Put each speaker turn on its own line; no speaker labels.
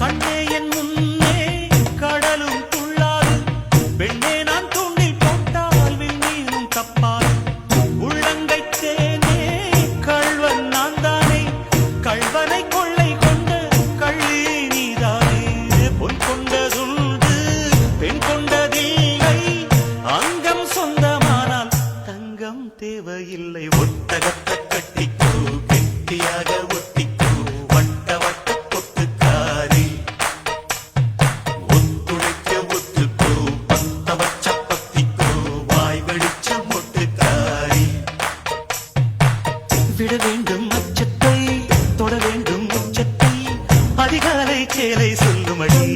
கண்ணே என் முன்னே கடலும் துள்ளாது, பெண்ணே நான் தூண்டில் போட்டால் விண்மீனும் தப்பாது. உள்ளங்கை தேனே கள்வன் நான் தானே, கள்வனை கொள்ளை கொண்ட கள்ளி நீதானே. பொன் கொண்டதுண்டு பெண் கொண்டதில்லை, அங்கம் சொந்தமானால் தங்கம் தேவையில்லை. ஒட்டகத்தை கட்டிக்கோ கெட்டியாக ஒட்டிக்கோ வட்ட வட்ட பொத்துக்காரி, ஒத்துழைக்க ஒத்துக்கோ பத்த வச்ச பத்திக்கோ வாய் வெடிச்ச மொட்டுக்காரி. விட வேண்டும் அச்சத்தை தொட வேண்டும் உச்சத்தை, அதிகாலை சேலை சொல்லுமடி.